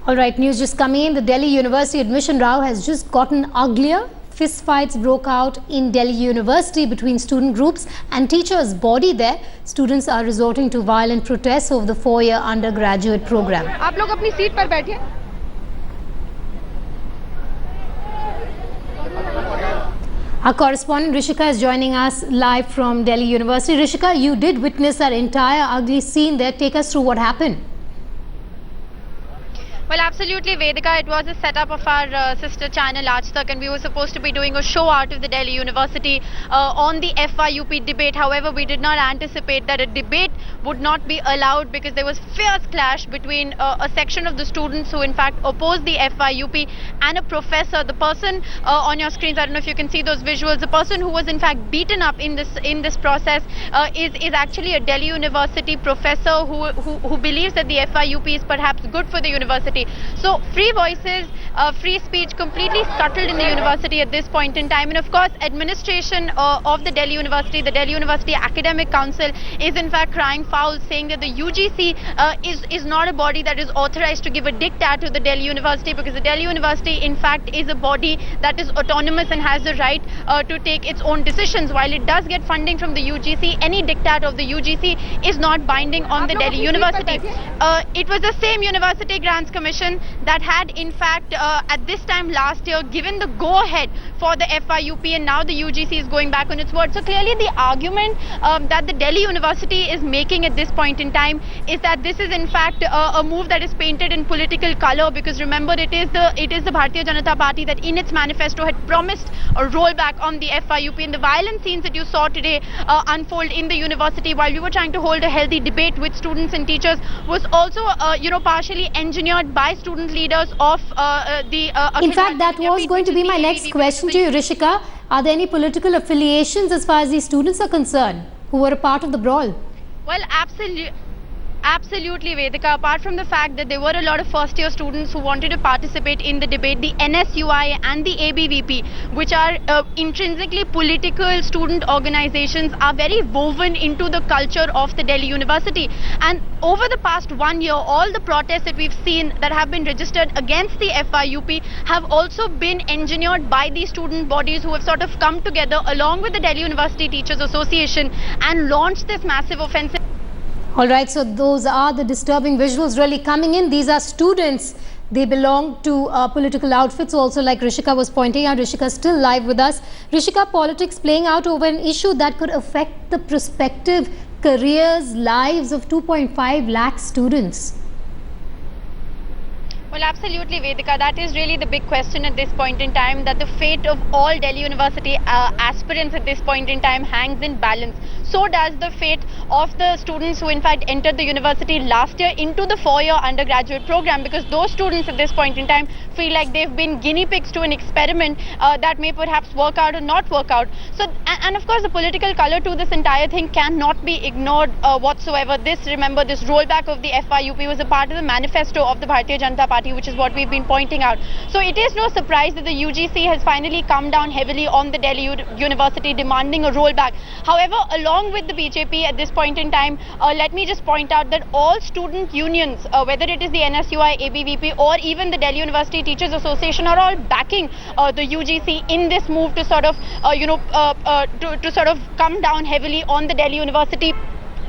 All right, news just coming in. The Delhi University admission row has just gotten uglier. Fistfights broke out in Delhi University between student groups and teachers' body there. Students are resorting to violent protests over the 4-year undergraduate program. आप लोग अपनी seat पर बैठिए. Our correspondent Rishika is joining us live from Delhi University. Rishika, you did witness that entire ugly scene there. Take us through what happened. Well, absolutely, Vedika. It was a setup of our sister channel Aaj Tak, and we were supposed to be doing a show out of the Delhi University on the FYUP debate. However, we did not anticipate that a debate would not be allowed because there was fierce clash between a section of the students who in fact opposed the FYUP and a professor. The person on your screens, I don't know if you can see those visuals, the person who was in fact beaten up in this process is actually a Delhi University professor who believes that the FYUP is perhaps good for the university. So free voices, free speech completely scuttled in the university at this point in time. And of course, administration of the Delhi University Academic Council is in fact crying foul, saying that the UGC is not a body that is authorized to give a diktat to the Delhi University, because the Delhi University in fact is a body that is autonomous and has the right to take its own decisions. While it does get funding from the UGC, any diktat of the UGC is not binding on the Delhi University. It was the same University Grants Commission that had in fact at this time last year given the go-ahead for the FYUP, and now the UGC is going back on its word. So clearly the argument that the Delhi University is making at this point in time is that this is in fact a move that is painted in political color, because remember it is the Bharatiya Janata Party that in its manifesto had promised a rollback on the FYUP, and the violent scenes that you saw today unfold in the university while we were trying to hold a healthy debate with students and teachers was also partially engineered by student leaders of the in fact, that was going to be my next question to you, Rishika. Are there any political affiliations as far as these students are concerned who were a part of the brawl? Well, absolutely, Vedika. Apart from the fact that there were a lot of first-year students who wanted to participate in the debate, the NSUI and the ABVP, which are intrinsically political student organizations, are very woven into the culture of the Delhi University. And over the past 1 year, all the protests that we've seen that have been registered against the FYUP have also been engineered by these student bodies who have sort of come together along with the Delhi University Teachers Association and launched this massive offensive. All right, so those are the disturbing visuals really coming in. These are students. They belong to political outfits also, like Rishika was pointing out. Rishika is still live with us. Rishika, politics playing out over an issue that could affect the prospective careers, lives of 2.5 lakh students. Well, absolutely, Vedika. That is really the big question at this point in time, that the fate of all Delhi University aspirants at this point in time hangs in balance. So does the fate of the students who in fact entered the university last year into the 4-year undergraduate program, because those students at this point in time feel like they've been guinea pigs to an experiment that may perhaps work out or not work out. So, and of course, the political color to this entire thing cannot be ignored whatsoever. This rollback of the FYUP was a part of the manifesto of the Bharatiya Janata Party, which is what we've been pointing out. So it is no surprise that the UGC has finally come down heavily on the Delhi University, demanding a rollback. However, along with the BJP at this point in time, let me just point out that all student unions, whether it is the NSUI, ABVP or even the Delhi University Teachers Association, are all backing the UGC in this move to sort of, to sort of come down heavily on the Delhi University,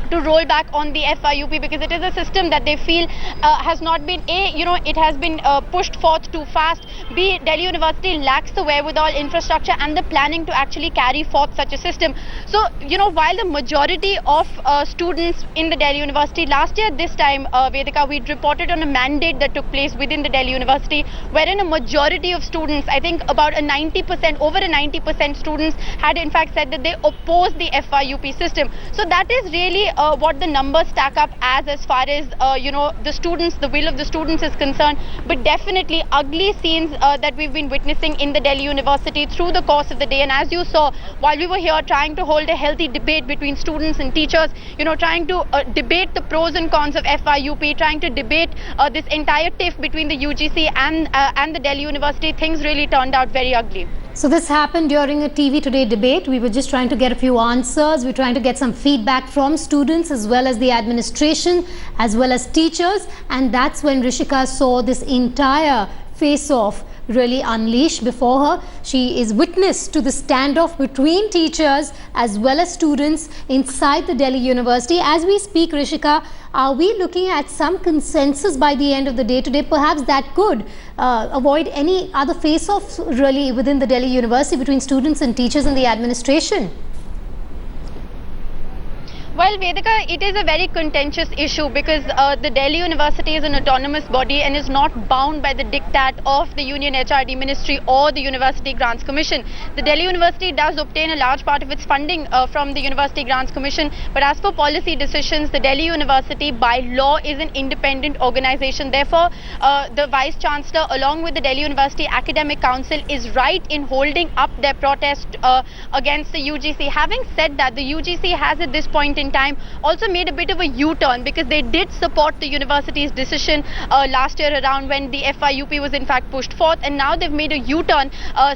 to roll back on the FYUP, because it is a system that they feel has not been, it has been pushed forth too fast. B, Delhi University lacks the wherewithal, infrastructure and the planning to actually carry forth such a system. So, while the majority of students in the Delhi University last year, this time, Vedika, we'd reported on a mandate that took place within the Delhi University, wherein a majority of students, I think about over a 90% students had in fact said that they oppose the FYUP system. So that is really what the numbers stack up as far as the will of the students is concerned. But definitely ugly scenes that we've been witnessing in the Delhi University through the course of the day. And as you saw, while we were here trying to hold a healthy debate between students and teachers, trying to debate the pros and cons of FYUP, trying to debate this entire tiff between the UGC and the Delhi University, things really turned out very ugly. So this happened during a TV Today debate. We were just trying to get a few answers. We're trying to get some feedback from students as well as the administration as well as teachers. And that's when Rishika saw this entire face-off really unleashed before her. She is witness to the standoff between teachers as well as students inside the Delhi University. As we speak, Rishika, are we looking at some consensus by the end of the day today? Perhaps that could avoid any other face-offs really within the Delhi University between students and teachers and the administration. Well, Vedika, it is a very contentious issue because the Delhi University is an autonomous body and is not bound by the diktat of the Union HRD Ministry or the University Grants Commission. The Delhi University does obtain a large part of its funding from the University Grants Commission, but as for policy decisions, the Delhi University by law is an independent organization. Therefore, the Vice Chancellor along with the Delhi University Academic Council is right in holding up their protest against the UGC. Having said that, the UGC has at this point in time also made a bit of a U-turn because they did support the university's decision last year around when the FYUP was in fact pushed forth, and now they've made a U-turn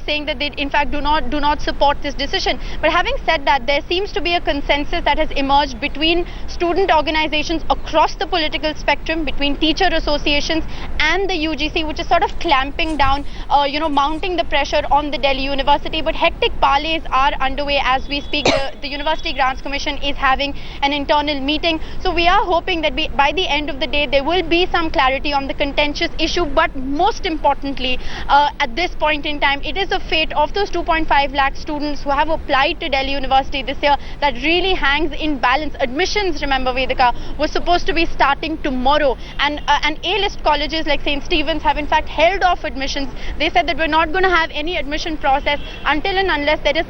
saying that they in fact do not support this decision. But having said that, there seems to be a consensus that has emerged between student organizations across the political spectrum, between teacher associations and the UGC, which is sort of clamping down, mounting the pressure on the Delhi University. But hectic parleys are underway as we speak. The University Grants Commission is having an internal meeting. So we are hoping that by the end of the day there will be some clarity on the contentious issue. But most importantly, at this point in time, it is the fate of those 2.5 lakh students who have applied to Delhi University this year that really hangs in balance. Admissions, remember Vedika, was supposed to be starting tomorrow, and A-list colleges like St. Stephen's have in fact held off admissions. They said that we're not going to have any admission process until and unless there is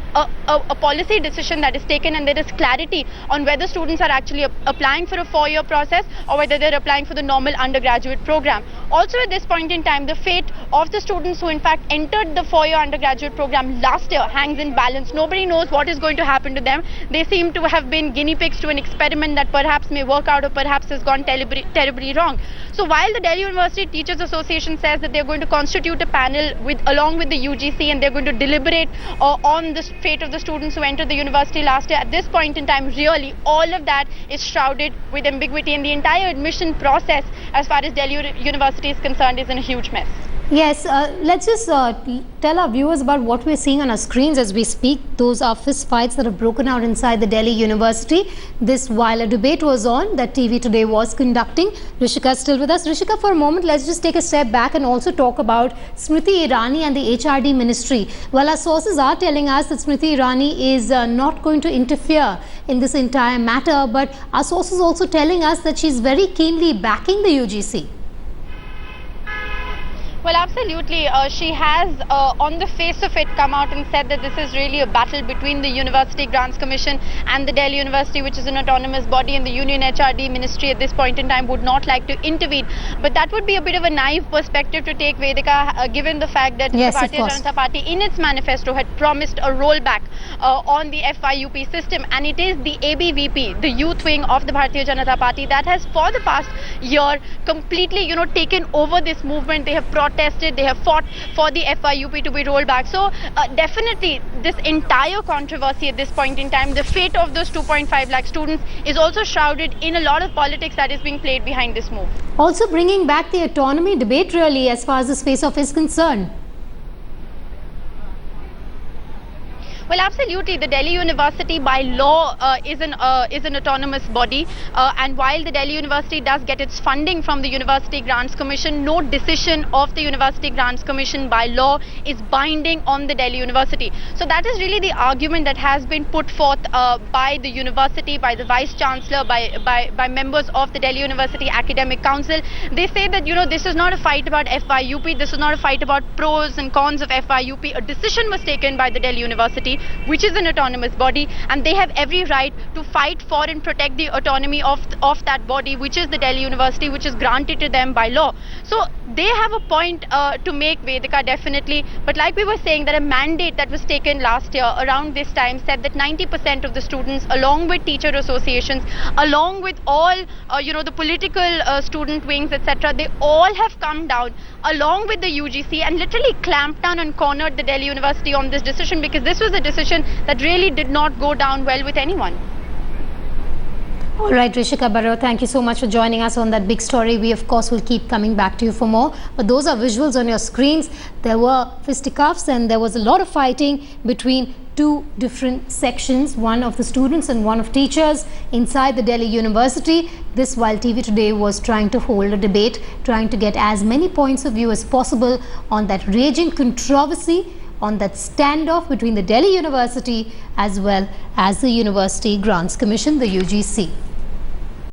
a policy decision that is taken and there is clarity on whether students are actually applying for a 4-year process or whether they're applying for the normal undergraduate program. Also at this point in time, the fate of the students who in fact entered the 4-year undergraduate program last year hangs in balance. Nobody knows what is going to happen to them. They seem to have been guinea pigs to an experiment that perhaps may work out or perhaps has gone terribly wrong. So while the Delhi University Teachers Association says that they're going to constitute a panel along with the UGC and they're going to deliberate on the fate of the students who entered the university last year, at this point in time, really all of that is shrouded with ambiguity, and the entire admission process as far as Delhi University is concerned is in a huge mess. Yes, let's just tell our viewers about what we're seeing on our screens as we speak. Those are fist fights that have broken out inside the Delhi University. This while a debate was on that TV Today was conducting. Rishika is still with us. Rishika, for a moment, let's just take a step back and also talk about Smriti Irani and the HRD ministry. Well, our sources are telling us that Smriti Irani is not going to interfere in this entire matter, but our sources also telling us that she's very keenly backing the UGC. Well, absolutely. She has, on the face of it, come out and said that this is really a battle between the University Grants Commission and the Delhi University, which is an autonomous body, and the Union HRD Ministry at this point in time would not like to intervene. But that would be a bit of a naive perspective to take, Vedika, given the fact that yes, the Bharatiya Janata Party in its manifesto had promised a rollback on the FYUP system. And it is the ABVP, the youth wing of the Bharatiya Janata Party, that has for the past year completely, taken over this movement. They have protested, they have fought for the FYUP to be rolled back. So definitely this entire controversy at this point in time, the fate of those 2.5 lakh students is also shrouded in a lot of politics that is being played behind this move. Also bringing back the autonomy debate really as far as this face-off is concerned. Well, absolutely. The Delhi University by law is an autonomous body, and while the Delhi University does get its funding from the University Grants Commission, no decision of the University Grants Commission by law is binding on the Delhi University. So that is really the argument that has been put forth by the university, by the Vice Chancellor, by members of the Delhi University Academic Council. They say that, this is not a fight about FYUP, this is not a fight about pros and cons of FYUP. A decision was taken by the Delhi University which is an autonomous body, and they have every right to fight for and protect the autonomy of that body, which is the Delhi University, which is granted to them by law. So they have a point to make, Vedika, definitely. But like we were saying, that a mandate that was taken last year around this time said that 90% of the students, along with teacher associations, along with all the political student wings, etc., they all have come down along with the UGC and literally clamped down and cornered the Delhi University on this decision, because this was a decision that really did not go down well with anyone. All right, Rishika Barrow, thank you so much for joining us on that big story. We, of course, will keep coming back to you for more. But those are visuals on your screens. There were fisticuffs and there was a lot of fighting between two different sections, one of the students and one of teachers inside the Delhi University. This while TV Today was trying to hold a debate, trying to get as many points of view as possible on that raging controversy, on that standoff between the Delhi University as well as the University Grants Commission, the UGC.